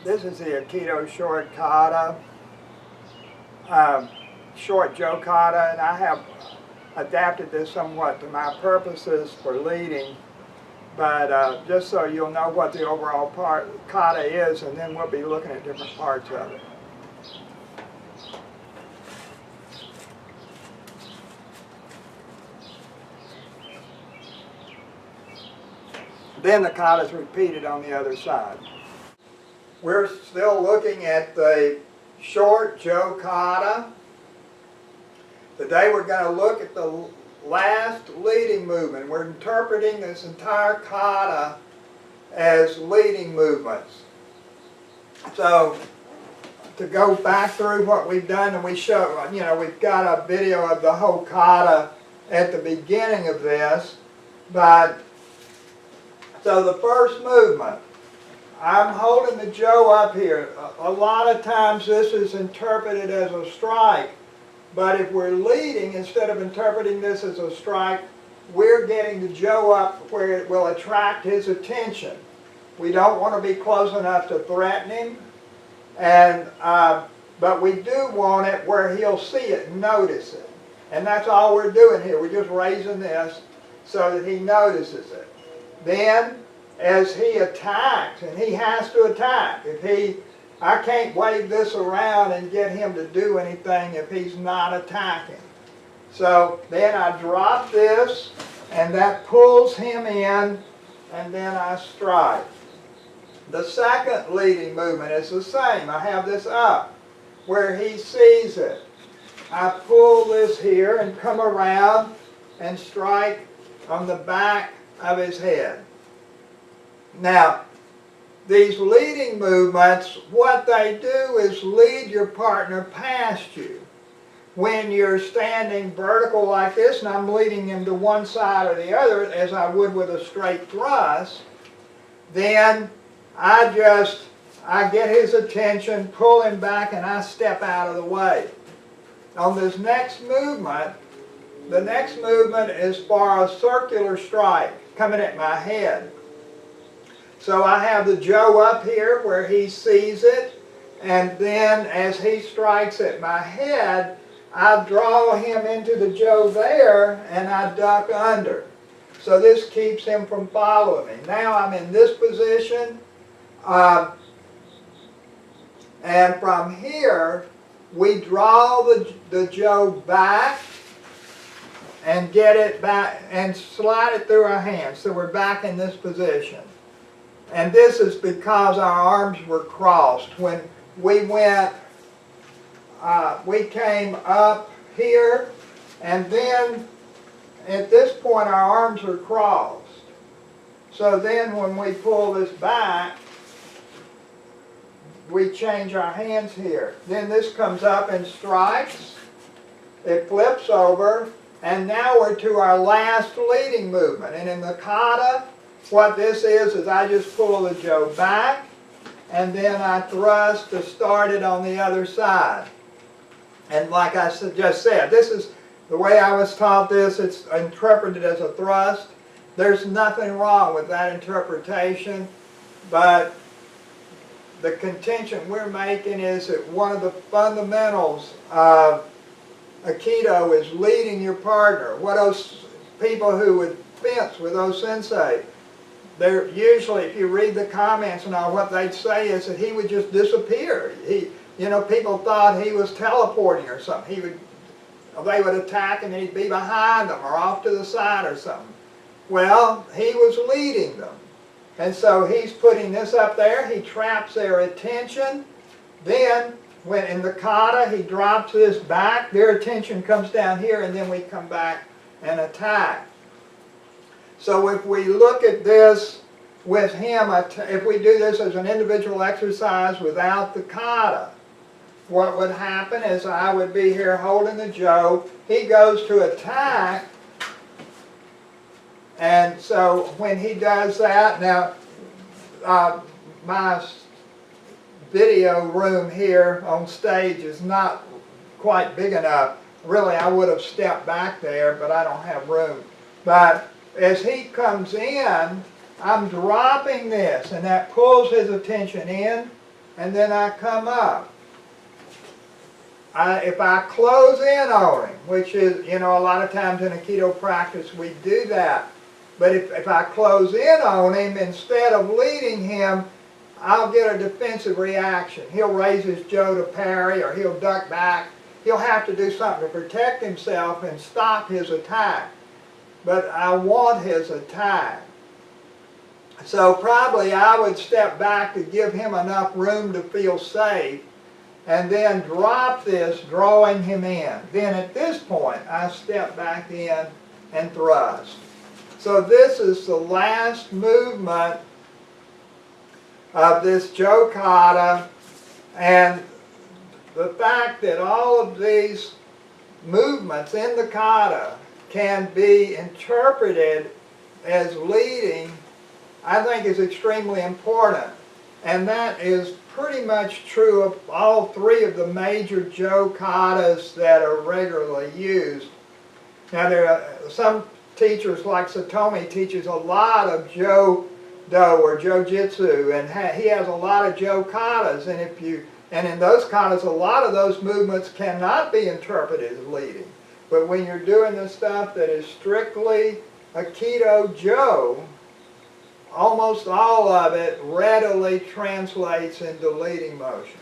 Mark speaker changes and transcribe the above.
Speaker 1: This is the Aikido short kata, short Jo Kata, and I have adapted this somewhat to my purposes for leading, but just so you'll know what the overall kata is, and then we'll be looking at different parts of it. Then the kata is repeated on the other side. We're still looking at the short Jo Kata. Today we're going to look at the last leading movement. We're interpreting this entire kata as leading movements. So to go back through what we've done, and we show, we've got a video of the whole kata at the beginning of this, but so the first movement, I'm holding the Jo up here. A lot of times this is interpreted as a strike, but if we're leading, instead of interpreting this as a strike, we're getting the Jo up where it will attract his attention. We don't want to be close enough to threaten him, but we do want it where he'll see it and notice it. And that's all we're doing here. We're just raising this so that he notices it. Then, as he attacks, and he has to attack, I can't wave this around and get him to do anything if he's not attacking. So then I drop this, and that pulls him in, and then I strike. The second leading movement is the same. I have this up where he sees it. I pull this here and come around and strike on the back of his head. Now, these leading movements, what they do is lead your partner past you. When you're standing vertical like this, and I'm leading him to one side or the other, as I would with a straight thrust, then I get his attention, pull him back, and I step out of the way. On this next movement, the next movement is for a circular strike coming at my head. So I have the Jo up here where he sees it, and then as he strikes at my head, I draw him into the Jo there, and I duck under. So this keeps him from following me. Now I'm in this position, and from here, we draw the Jo back and get it back and slide it through our hands. So we're back in this position. And this is because our arms were crossed. When we went, we came up here, and then at this point our arms are crossed. So then when we pull this back, we change our hands here. Then this comes up and strikes. It flips over, and now we're to our last leading movement. And in the kata, what this is I just pull the Jo back, and then I thrust to start it on the other side. And like I just said, this is the way I was taught this. It's interpreted as a thrust. There's nothing wrong with that interpretation, but the contention we're making is that one of the fundamentals of Aikido is leading your partner. What those people who would fence with those sensei, they're usually, if you read the comments and all, what they'd say is that he would just disappear. People thought he was teleporting or something. They would attack and he'd be behind them or off to the side or something. Well, he was leading them. And so he's putting this up there. He traps their attention. Then, when in the kata, he drops this back. Their attention comes down here, and then we come back and attack. So if we look at this with him, if we do this as an individual exercise without the kata, what would happen is I would be here holding the Jo. He goes to attack, and so when he does that, now my video room here on stage is not quite big enough. Really, I would have stepped back there, but I don't have room. But as he comes in, I'm dropping this, and that pulls his attention in. and then I come up. If I close in on him, which is, a lot of times in Aikido practice we do that. But if I close in on him, instead of leading him, I'll get a defensive reaction. He'll raise his Jo to parry, or he'll duck back. He'll have to do something to protect himself and stop his attack. But I want his attack. So probably I would step back to give him enough room to feel safe, and then drop this, drawing him in. Then at this point, I step back in and thrust. So this is the last movement of this Jo Kata, and the fact that all of these movements in the kata can be interpreted as leading, I think is extremely important. And that is pretty much true of all three of the major Jo Katas that are regularly used. Now there are some teachers, like Satomi teaches a lot of Jo-Do or Jo-Jitsu, and he has a lot of Jo Katas, and in those katas a lot of those movements cannot be interpreted as leading. But when you're doing the stuff that is strictly Aikido Jo, almost all of it readily translates into leading motion.